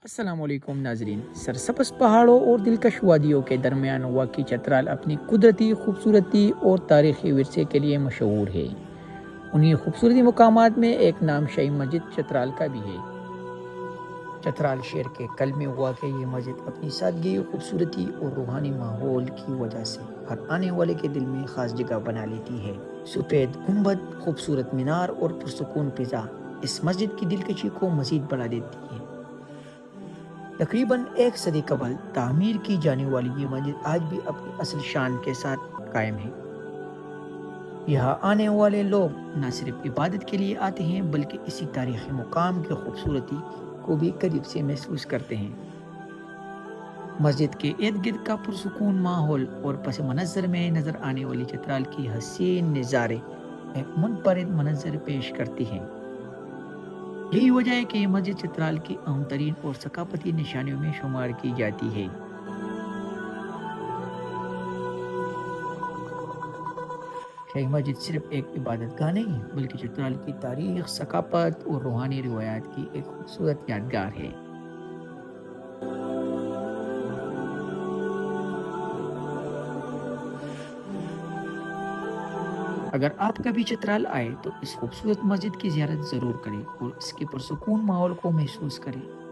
السلام علیکم ناظرین، سرسبز پہاڑوں اور دلکش وادیوں کے درمیان واقع چترال اپنی قدرتی خوبصورتی اور تاریخی ورثے کے لیے مشہور ہے۔ انہی خوبصورتی مقامات میں ایک نام شاہی مسجد چترال کا بھی ہے۔ چترال شہر کے قلب میں واقع یہ مسجد اپنی سادگی، خوبصورتی اور روحانی ماحول کی وجہ سے ہر آنے والے کے دل میں خاص جگہ بنا لیتی ہے۔ سفید گنبد، خوبصورت مینار اور پرسکون فضا اس مسجد کی دلکشی کو مزید بڑھا دیتی ہے۔ تقریباً ایک صدی قبل تعمیر کی جانے والی یہ مسجد آج بھی اپنی اصل شان کے ساتھ قائم ہے۔ یہاں آنے والے لوگ نہ صرف عبادت کے لیے آتے ہیں بلکہ اسی تاریخی مقام کی خوبصورتی کو بھی قریب سے محسوس کرتے ہیں۔ مسجد کے ارد گرد کا پرسکون ماحول اور پس منظر میں نظر آنے والی چترال کی حسین نظارے ایک منفرد منظر پیش کرتی ہیں۔ یہی وجہ ہے کہ یہ مسجد چترال کی اہم ترین اور ثقافتی نشانیوں میں شمار کی جاتی ہے۔ شاہی مسجد صرف ایک عبادت گاہ نہیں بلکہ چترال کی تاریخ، ثقافت اور روحانی روایات کی ایک خوبصورت یادگار ہے۔ اگر آپ کبھی چترال آئے تو اس خوبصورت مسجد کی زیارت ضرور کریں اور اس کے پرسکون ماحول کو محسوس کریں۔